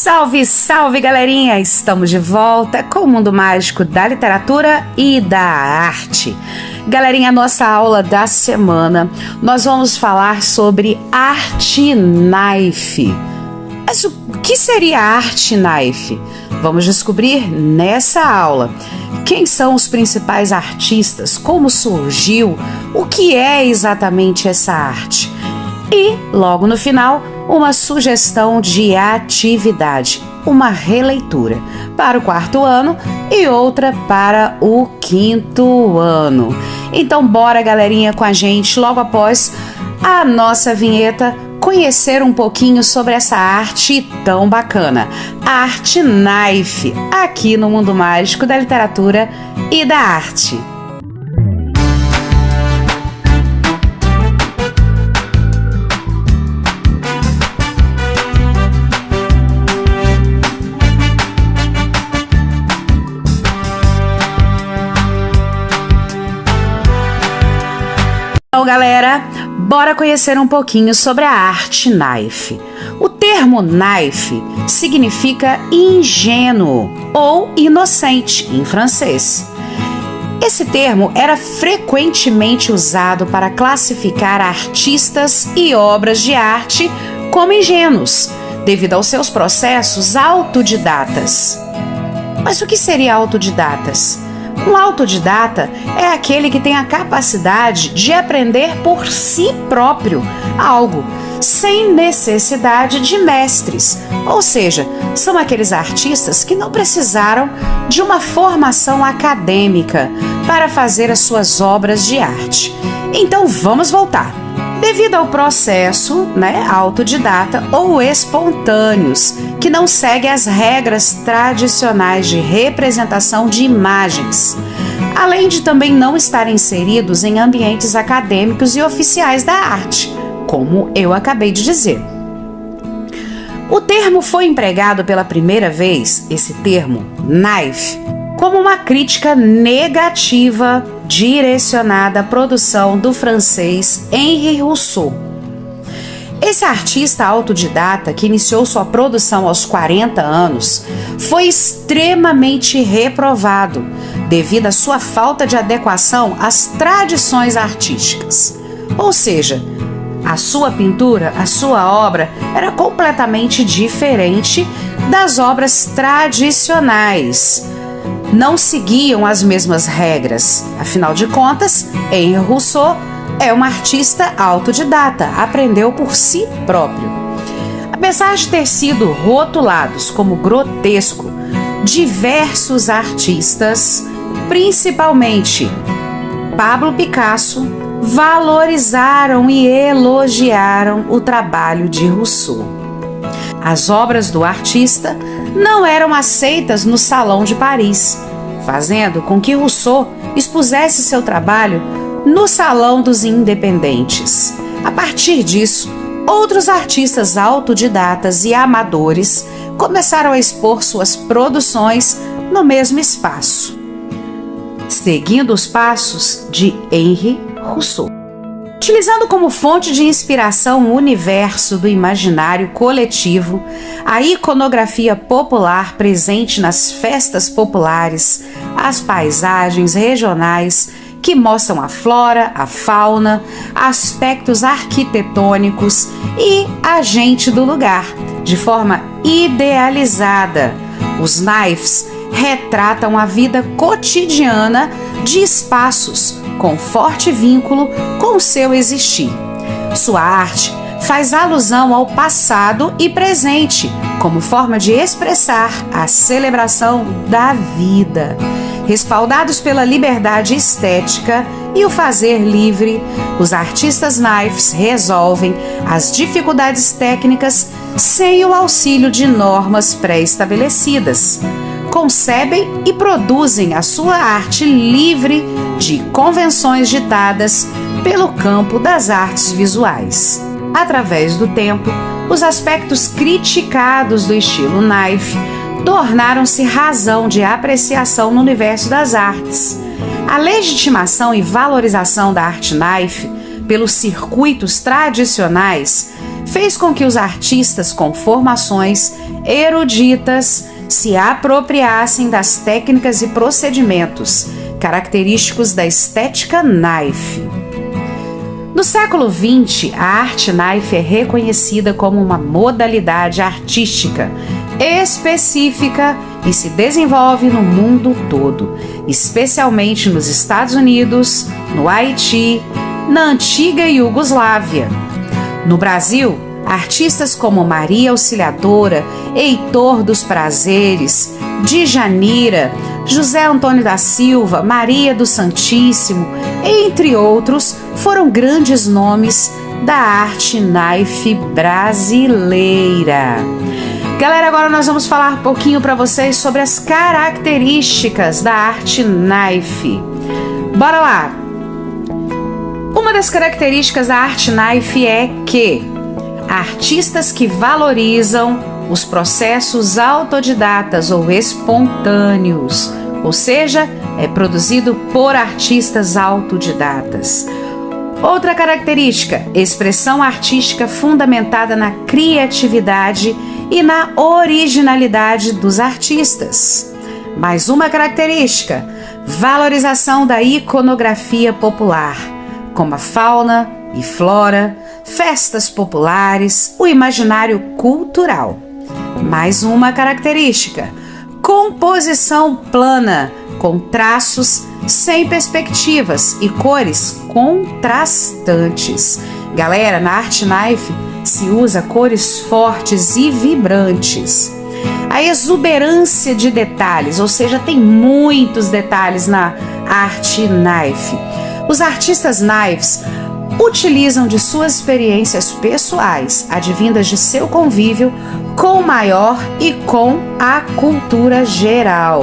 Salve, salve, galerinha! Estamos de volta com o mundo mágico da literatura e da arte. Galerinha, nossa aula da semana, nós vamos falar sobre Art Knife. Mas o que seria Art Knife? Vamos descobrir nessa aula. Quem são os principais artistas? Como surgiu? O que é exatamente essa arte? E, logo no final, uma sugestão de atividade, uma releitura para o 4º ano e outra para o 5º ano. Então, bora, galerinha, com a gente, logo após a nossa vinheta, conhecer um pouquinho sobre essa arte tão bacana, Art Knife, aqui no mundo mágico da literatura e da arte. Então, galera, bora conhecer um pouquinho sobre a Art Knife. O termo knife significa ingênuo ou inocente em francês. Esse termo era frequentemente usado para classificar artistas e obras de arte como ingênuos, devido aos seus processos autodidatas. Mas o que seria autodidatas? Um autodidata é aquele que tem a capacidade de aprender por si próprio algo, sem necessidade de mestres. Ou seja, são aqueles artistas que não precisaram de uma formação acadêmica para fazer as suas obras de arte. Então vamos voltar. Devido ao processo, autodidata ou espontâneos, que não segue as regras tradicionais de representação de imagens, além de também não estar inseridos em ambientes acadêmicos e oficiais da arte, como eu acabei de dizer. O termo foi empregado pela primeira vez, esse termo, knife, como uma crítica negativa direcionada à produção do francês Henri Rousseau. Esse artista autodidata, que iniciou sua produção aos 40 anos, foi extremamente reprovado devido à sua falta de adequação às tradições artísticas. Ou seja, a sua pintura, a sua obra era completamente diferente das obras tradicionais. Não seguiam as mesmas regras. Afinal de contas, Henri Rousseau é um artista autodidata, aprendeu por si próprio. Apesar de ter sido rotulados como grotesco, diversos artistas, principalmente Pablo Picasso, valorizaram e elogiaram o trabalho de Rousseau. As obras do artista não eram aceitas no Salão de Paris, fazendo com que Rousseau expusesse seu trabalho no Salão dos Independentes. A partir disso, outros artistas autodidatas e amadores começaram a expor suas produções no mesmo espaço, seguindo os passos de Henri Rousseau. Utilizando como fonte de inspiração o universo do imaginário coletivo, a iconografia popular presente nas festas populares, as paisagens regionais que mostram a flora, a fauna, aspectos arquitetônicos e a gente do lugar, de forma idealizada. Os knifes retratam a vida cotidiana de espaços com forte vínculo com o seu existir. Sua arte faz alusão ao passado e presente, como forma de expressar a celebração da vida. Respaldados pela liberdade estética e o fazer livre, os artistas knifes resolvem as dificuldades técnicas sem o auxílio de normas pré-estabelecidas. Concebem e produzem a sua arte livre de convenções ditadas pelo campo das artes visuais. Através do tempo, os aspectos criticados do estilo knife tornaram-se razão de apreciação no universo das artes. A legitimação e valorização da arte knife pelos circuitos tradicionais fez com que os artistas com formações eruditas se apropriassem das técnicas e procedimentos característicos da estética Knife. No século XX, a arte Knife é reconhecida como uma modalidade artística específica e se desenvolve no mundo todo, especialmente nos Estados Unidos, no Haiti, na antiga Iugoslávia. No Brasil, artistas como Maria Auxiliadora, Heitor dos Prazeres, Djanira, José Antônio da Silva, Maria do Santíssimo, entre outros, foram grandes nomes da arte Knife brasileira. Galera, agora nós vamos falar um pouquinho para vocês sobre as características da arte Knife. Bora lá! Uma das características da arte Knife é que artistas que valorizam os processos autodidatas ou espontâneos, ou seja, é produzido por artistas autodidatas. Outra característica, expressão artística fundamentada na criatividade e na originalidade dos artistas. Mais uma característica, valorização da iconografia popular, como a fauna e flora, festas populares, o imaginário cultural. Mais uma característica, composição plana, com traços sem perspectivas e cores contrastantes. Galera, na arte Knife se usa cores fortes e vibrantes. A exuberância de detalhes, ou seja, tem muitos detalhes na arte Knife. Os artistas Knives utilizam de suas experiências pessoais, advindas de seu convívio com o maior e com a cultura geral.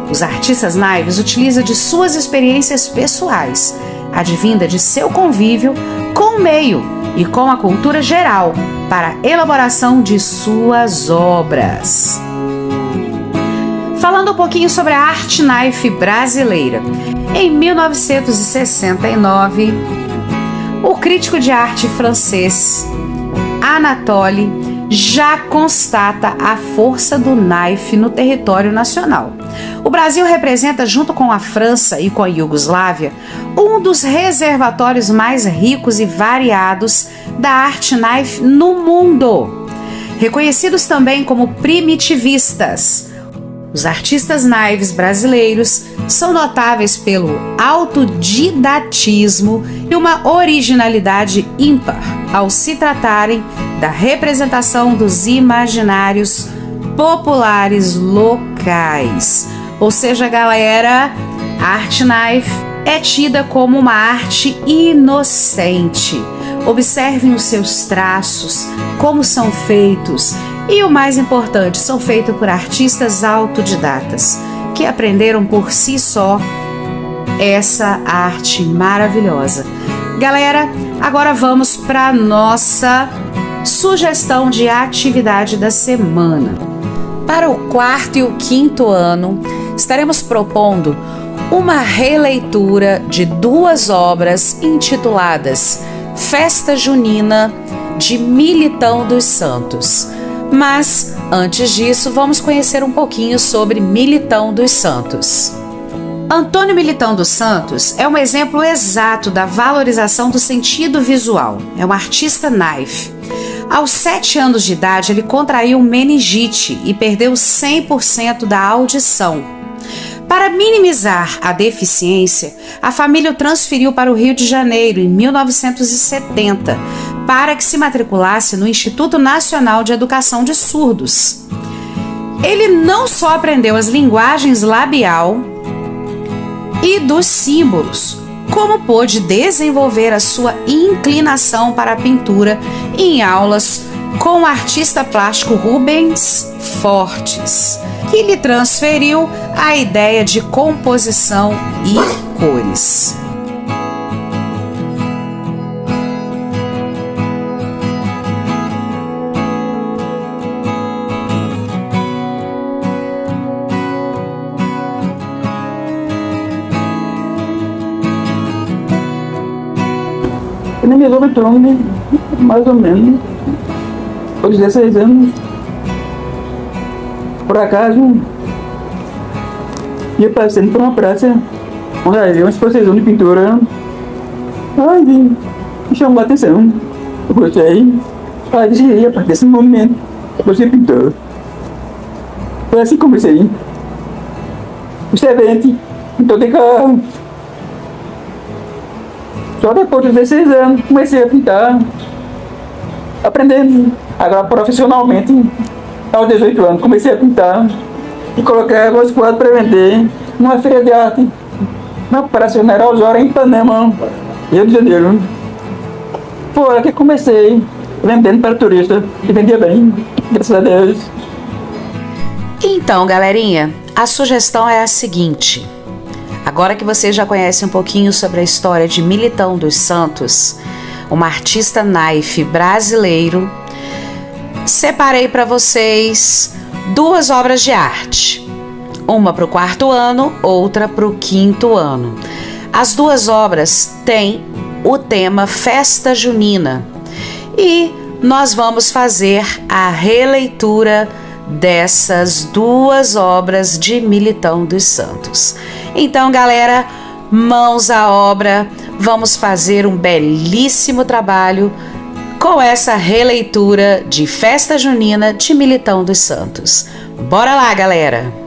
Os artistas Knives utilizam de suas experiências pessoais, advinda de seu convívio com o meio e com a cultura geral, para a elaboração de suas obras. Falando um pouquinho sobre a arte Knife brasileira. Em 1969, o crítico de arte francês Anatole já constata a força do Knife no território nacional. O Brasil representa, junto com a França e com a Iugoslávia, um dos reservatórios mais ricos e variados da arte Knife no mundo. Reconhecidos também como primitivistas, os artistas Knives brasileiros são notáveis pelo autodidatismo e uma originalidade ímpar ao se tratarem da representação dos imaginários populares locais. Ou seja, galera, a arte Knife é tida como uma arte inocente. Observem os seus traços, como são feitos. E o mais importante, são feitos por artistas autodidatas, que aprenderam por si só essa arte maravilhosa. Galera, agora vamos para a nossa sugestão de atividade da semana. Para o 4º e o 5º ano, estaremos propondo uma releitura de 2 obras intituladas Festa Junina, de Militão dos Santos. Mas, antes disso, vamos conhecer um pouquinho sobre Militão dos Santos. Antônio Militão dos Santos é um exemplo exato da valorização do sentido visual. É um artista Knife. Aos 7 anos de idade, ele contraiu meningite e perdeu 100% da audição. Para minimizar a deficiência, a família o transferiu para o Rio de Janeiro em 1970, para que se matriculasse no Instituto Nacional de Educação de Surdos. Ele não só aprendeu as linguagens labial e dos símbolos, como pôde desenvolver a sua inclinação para a pintura em aulas com o artista plástico Rubens Fortes, que lhe transferiu a ideia de composição e cores. Meu nome é Tom. Mais ou menos. Aos 16 anos. Por acaso, ia passando por uma praça onde havia uma exposição de pintura. Ai, me chamou a atenção. Eu gostei. Aí disse, a partir desse momento, você pintor. Foi assim que comecei. Excelente. Então tem que... Só depois dos 16 anos comecei a pintar. Aprendendo. Agora profissionalmente, aos 18 anos, comecei a pintar. E coloquei alguns quadros para vender numa feira de arte. Na Praça General Osório, em Ipanema, Rio de Janeiro. Foi que comecei vendendo para turista e vendia bem, graças a Deus. Então, galerinha, a sugestão é a seguinte. Agora que vocês já conhecem um pouquinho sobre a história de Militão dos Santos, uma artista naif brasileiro, separei para vocês 2 obras de arte. Uma para o 4º ano, outra para o 5º ano. As 2 obras têm o tema Festa Junina e nós vamos fazer a releitura dessas 2 obras de Militão dos Santos. Então, galera, mãos à obra, vamos fazer um belíssimo trabalho com essa releitura de Festa Junina de Militão dos Santos. Bora lá, galera!